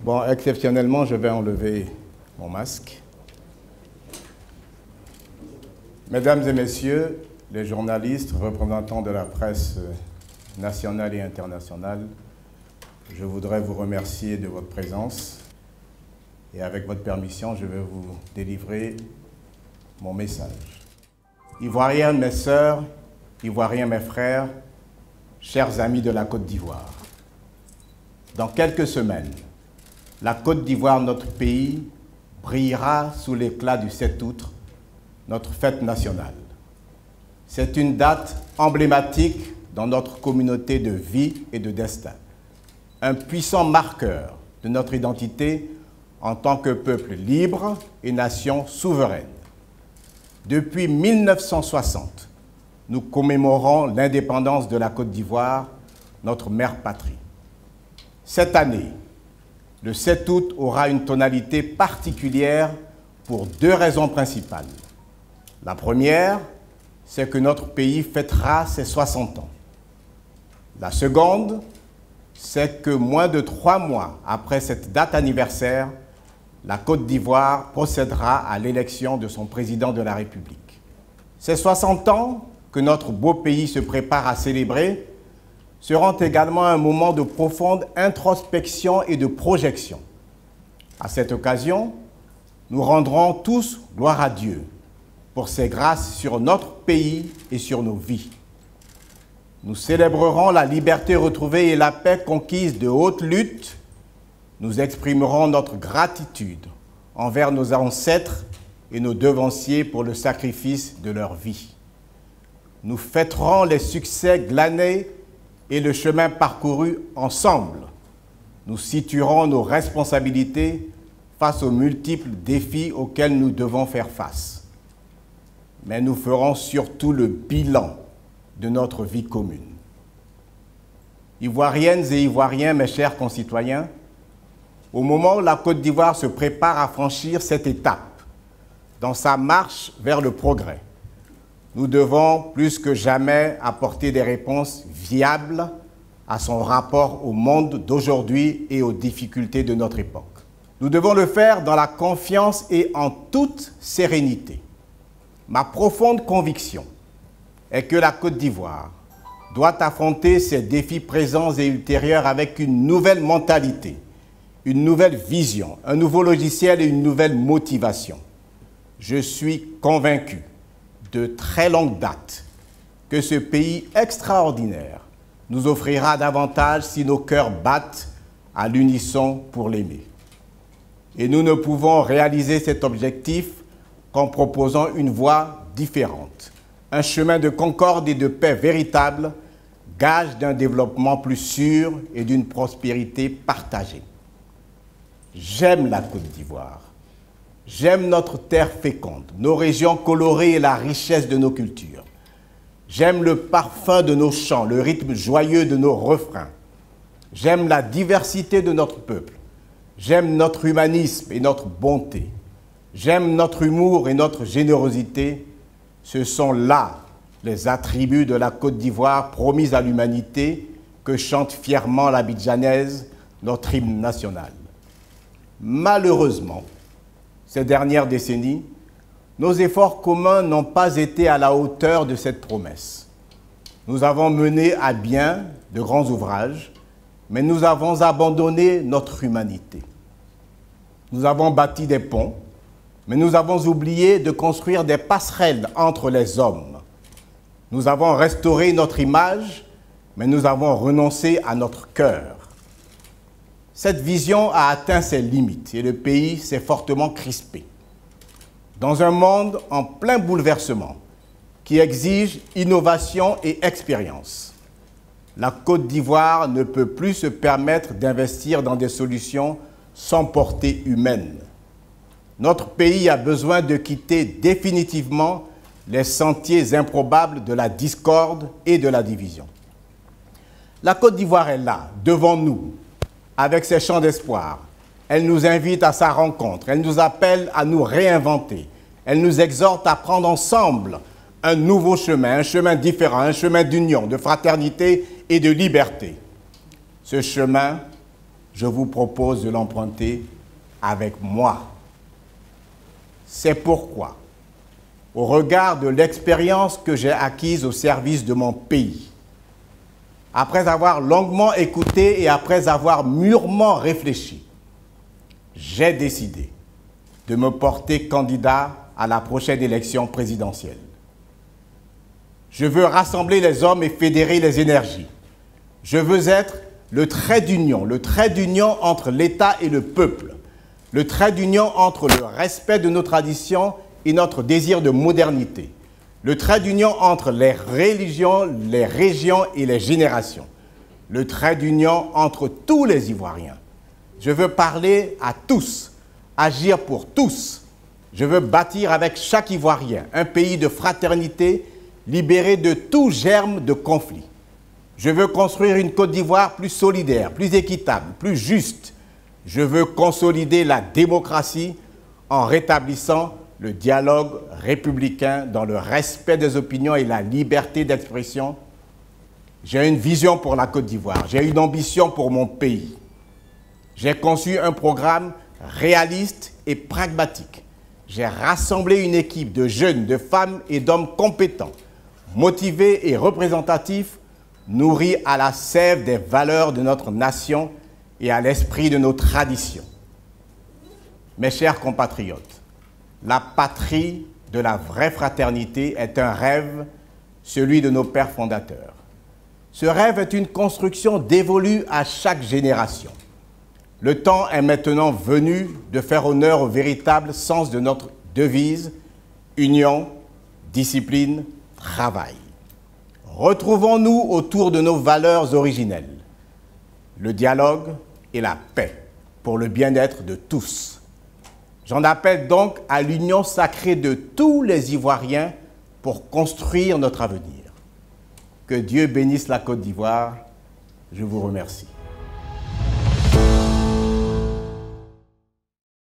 Bon, exceptionnellement, je vais enlever mon masque. Mesdames et messieurs, les journalistes, représentants de la presse nationale et internationale, je voudrais vous remercier de votre présence et avec votre permission, je vais vous délivrer mon message. Ivoiriens, mes sœurs, Ivoiriens, mes frères, chers amis de la Côte d'Ivoire, dans quelques semaines, la Côte d'Ivoire, notre pays, brillera sous l'éclat du 7 août, notre fête nationale. C'est une date emblématique dans notre communauté de vie et de destin, un puissant marqueur de notre identité en tant que peuple libre et nation souveraine. Depuis 1960, nous commémorons l'indépendance de la Côte d'Ivoire, notre mère patrie. Cette année, le 7 août aura une tonalité particulière pour deux raisons principales. La première, c'est que notre pays fêtera ses 60 ans. La seconde, c'est que moins de 3 mois après cette date anniversaire, la Côte d'Ivoire procédera à l'élection de son président de la République. Ces 60 ans que notre beau pays se prépare à célébrer seront également un moment de profonde introspection et de projection. À cette occasion, nous rendrons tous gloire à Dieu pour ses grâces sur notre pays et sur nos vies. Nous célébrerons la liberté retrouvée et la paix conquise de haute lutte. Nous exprimerons notre gratitude envers nos ancêtres et nos devanciers pour le sacrifice de leur vie. Nous fêterons les succès glanés et le chemin parcouru ensemble. Nous situerons nos responsabilités face aux multiples défis auxquels nous devons faire face. Mais nous ferons surtout le bilan de notre vie commune. Ivoiriennes et Ivoiriens, mes chers concitoyens, au moment où la Côte d'Ivoire se prépare à franchir cette étape dans sa marche vers le progrès, nous devons plus que jamais apporter des réponses viables à son rapport au monde d'aujourd'hui et aux difficultés de notre époque. Nous devons le faire dans la confiance et en toute sérénité. Ma profonde conviction est que la Côte d'Ivoire doit affronter ces défis présents et ultérieurs avec une nouvelle mentalité, une nouvelle vision, un nouveau logiciel et une nouvelle motivation. Je suis convaincu de très longue date que ce pays extraordinaire nous offrira davantage si nos cœurs battent à l'unisson pour l'aimer. Et nous ne pouvons réaliser cet objectif qu'en proposant une voie différente, un chemin de concorde et de paix véritable, gage d'un développement plus sûr et d'une prospérité partagée. J'aime la Côte d'Ivoire. J'aime notre terre féconde, nos régions colorées et la richesse de nos cultures. J'aime le parfum de nos chants, le rythme joyeux de nos refrains. J'aime la diversité de notre peuple. J'aime notre humanisme et notre bonté. J'aime notre humour et notre générosité. Ce sont là les attributs de la Côte d'Ivoire promise à l'humanité que chante fièrement l'Abidjanaise, notre hymne national. Malheureusement, ces dernières décennies, nos efforts communs n'ont pas été à la hauteur de cette promesse. Nous avons mené à bien de grands ouvrages, mais nous avons abandonné notre humanité. Nous avons bâti des ponts, mais nous avons oublié de construire des passerelles entre les hommes. Nous avons restauré notre image, mais nous avons renoncé à notre cœur. Cette vision a atteint ses limites et le pays s'est fortement crispé. Dans un monde en plein bouleversement qui exige innovation et expérience, la Côte d'Ivoire ne peut plus se permettre d'investir dans des solutions sans portée humaine. Notre pays a besoin de quitter définitivement les sentiers improbables de la discorde et de la division. La Côte d'Ivoire est là, devant nous, avec ses chants d'espoir. Elle nous invite à sa rencontre, elle nous appelle à nous réinventer, elle nous exhorte à prendre ensemble un nouveau chemin, un chemin différent, un chemin d'union, de fraternité et de liberté. Ce chemin, je vous propose de l'emprunter avec moi. C'est pourquoi, au regard de l'expérience que j'ai acquise au service de mon pays, après avoir longuement écouté et après avoir mûrement réfléchi, j'ai décidé de me porter candidat à la prochaine élection présidentielle. Je veux rassembler les hommes et fédérer les énergies. Je veux être le trait d'union entre l'État et le peuple, le trait d'union entre le respect de nos traditions et notre désir de modernité, le trait d'union entre les religions, les régions et les générations, le trait d'union entre tous les Ivoiriens. Je veux parler à tous, agir pour tous. Je veux bâtir avec chaque Ivoirien un pays de fraternité libéré de tout germe de conflit. Je veux construire une Côte d'Ivoire plus solidaire, plus équitable, plus juste. Je veux consolider la démocratie en rétablissant le dialogue républicain dans le respect des opinions et la liberté d'expression. J'ai une vision pour la Côte d'Ivoire, j'ai une ambition pour mon pays. J'ai conçu un programme réaliste et pragmatique. J'ai rassemblé une équipe de jeunes, de femmes et d'hommes compétents, motivés et représentatifs, nourris à la sève des valeurs de notre nation et à l'esprit de nos traditions. Mes chers compatriotes, la patrie de la vraie fraternité est un rêve, celui de nos pères fondateurs. Ce rêve est une construction dévolue à chaque génération. Le temps est maintenant venu de faire honneur au véritable sens de notre devise, union, discipline, travail. Retrouvons-nous autour de nos valeurs originelles, le dialogue et la paix pour le bien-être de tous. J'en appelle donc à l'union sacrée de tous les Ivoiriens pour construire notre avenir. Que Dieu bénisse la Côte d'Ivoire. Je vous remercie.